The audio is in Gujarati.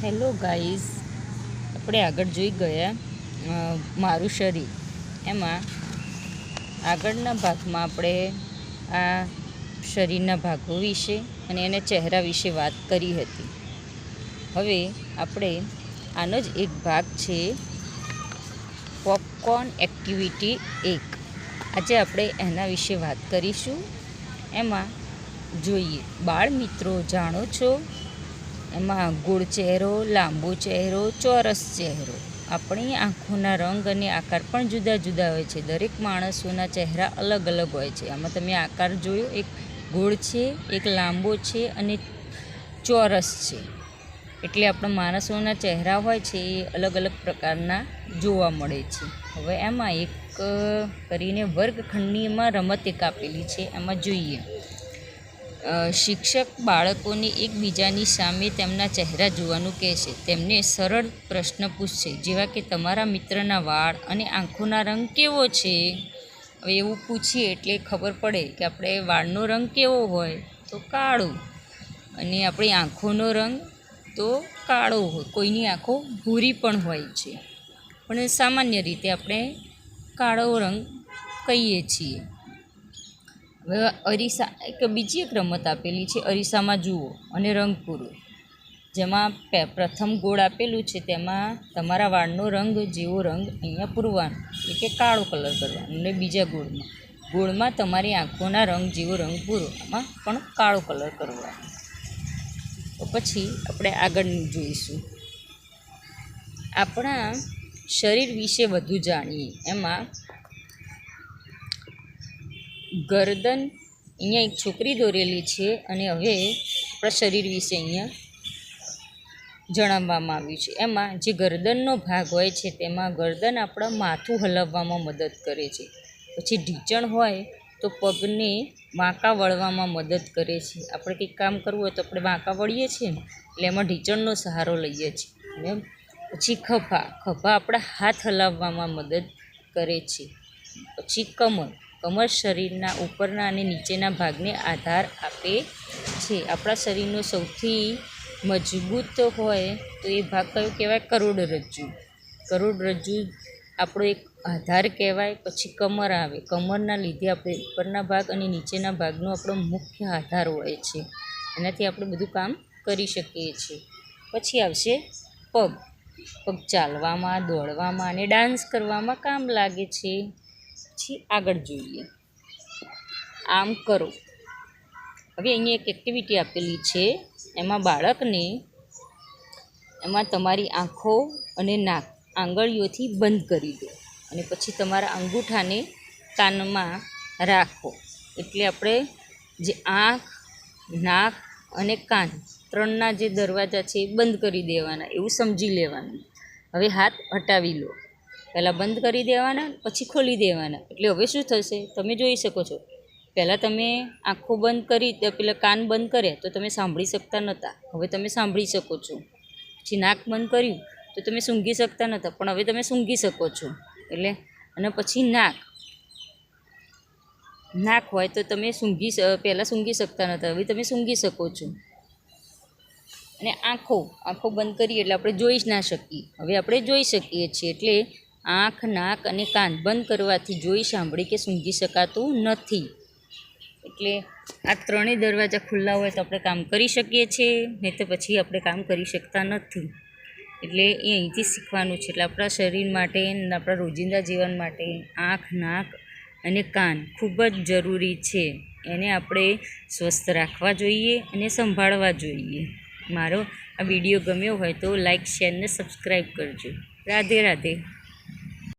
હેલો ગાઈઝ, આપણે આગળ જોઈ ગયા મારું શરીર. એમાં આગળના ભાગમાં આપણે આ શરીરના ભાગો વિશે અને એના ચહેરા વિશે વાત કરી હતી. હવે આપણે આનો જ એક ભાગ છે પોપકોર્ન એક્ટિવિટી 1. આજે આપણે એના વિશે વાત કરીશું. એમાં જોઈએ, બાળ મિત્રો જાણો છો, એમાં ગોળ ચહેરો, લાંબો ચહેરો, ચોરસ ચહેરો. આપણી આંખોના રંગ અને આકાર પણ જુદા જુદા હોય છે. દરેક માણસોના ચહેરા અલગ અલગ હોય છે. આમાં તમે આકાર જોયો, એક ગોળ છે, એક લાંબો છે અને ચોરસ છે. એટલે આપણા માણસોના ચહેરા હોય છે એ અલગ અલગ પ્રકારના જોવા મળે છે. હવે એમાં એક કરીને વર્ગખંડની રમત એક આપેલી છે. એમાં જોઈએ, શિક્ષક બાળકોને એકબીજાની સામે તેમના ચહેરા જોવાનું કહેશે. તેમને સરળ પ્રશ્ન પૂછશે, જેવા કે તમારા મિત્રના વાળ અને આંખોના રંગ કેવો છે. હવે એવું પૂછીએ એટલે ખબર પડે કે આપણે વાળનો રંગ કેવો હોય તો કાળો, અને આપણી આંખોનો રંગ તો કાળો હોય. કોઈની આંખો ભૂરી પણ હોય છે, પણ સામાન્ય રીતે આપણે કાળો રંગ કહીએ છીએ. હવે અરીસા એક બીજી એક રમત આપેલી છે, અરીસામાં જુઓ અને રંગ પૂરો. જેમાં પ્રથમ ગોળ આપેલું છે, તેમાં તમારા વાળનો રંગ જેવો રંગ અહીંયા પૂરવાનો, એટલે કે કાળો કલર કરવાનો. અને બીજા ગોળમાં તમારી આંખોના રંગ જેવો રંગ પૂરો, આમાં પણ કાળો કલર કરવાનો. તો પછી આપણે આગળનું જોઈશું. આપણા શરીર વિશે વધુ જાણીએ. એમાં ગરદન, અહીંયા એક છોકરી દોરેલી છે, અને હવે આપણા શરીર વિશે અહીંયા જણાવવામાં આવ્યું છે. એમાં જે ગરદનનો ભાગ હોય છે, તેમાં ગરદન આપણા માથું હલાવવામાં મદદ કરે છે. પછી ઢીંચણ હોય તો પગને વાંકા વળવામાં મદદ કરે છે. આપણે કંઈક કામ કરવું હોય તો આપણે વાંકા વળીએ છીએ ને, એટલે એમાં ઢીંચણનો સહારો લઈએ છીએ. અને પછી ખભા આપણા હાથ હલાવવામાં મદદ કરે છે. પછી કમર શરીરના ઉપરના અને નીચેના ભાગને આધાર આપે છે. આપણા શરીરનો સૌથી મજબૂત હોય તો એ ભાગ કયો કહેવાય? કરોડરજ્જુ આપણો એક આધાર કહેવાય. પછી કમર આવે. કમરના લીધે આપણે ઉપરના ભાગ અને નીચેના ભાગનો આપણો મુખ્ય આધાર હોય છે. એનાથી આપણે બધું કામ કરી શકીએ છીએ. પછી આવશે પગ ચાલવામાં, દોડવામાં અને ડાન્સ કરવામાં કામ લાગે છે. પછી આગળ જોઈએ, આમ કરો. હવે અહીંયા એક એક્ટિવિટી આપેલી છે. એમાં બાળકને તમારી આંખો અને નાક આંગળીઓથી બંધ કરી દો, અને પછી તમારા અંગૂઠાને કાનમાં રાખો. એટલે આપણે જે આંખ, નાક અને કાન ત્રણના જે દરવાજા છે એ બંધ કરી દેવાના, એવું સમજી લેવાનું. હવે હાથ હટાવી લો. પહેલાં બંધ કરી દેવાના, પછી ખોલી દેવાના. એટલે હવે શું થશે તમે જોઈ શકો છો. પહેલાં તમે આંખો બંધ કરી, પેલા કાન બંધ કર્યા તો તમે સાંભળી શકતા નહોતા, હવે તમે સાંભળી શકો છો. પછી નાક બંધ કર્યું તો તમે સૂંઘી શકતા નહોતા, પણ હવે તમે સૂંઘી શકો છો. એટલે અને પછી નાક હોય તો તમે પહેલાં સૂંઘી શકતા નહોતા, હવે તમે સૂંઘી શકો છો. અને આંખો બંધ કરીએ એટલે આપણે જોઈ જ ના શકીએ, હવે આપણે જોઈ શકીએ છીએ. એટલે આંખ, નાક અને કાન બંધ કરવાથી જોઈ, સાંભળી કે સૂંઘી શકાતું નથી. એટલે આ ત્રણેય દરવાજા ખુલ્લા હોય તો આપણે કામ કરી શકીએ છીએ, નહીં તો પછી આપણે કામ કરી શકતા નથી. એટલે એ અહીંથી શીખવાનું છે. એટલે આપણા શરીર માટે અને આપણા રોજિંદા જીવન માટે આંખ, નાક અને કાન ખૂબ જ જરૂરી છે. એને આપણે સ્વસ્થ રાખવા જોઈએ અને સંભાળવા જોઈએ. મારો આ વિડીયો ગમ્યો હોય તો લાઈક, શેર ને સબસ્ક્રાઈબ કરજો. રાધે રાધે.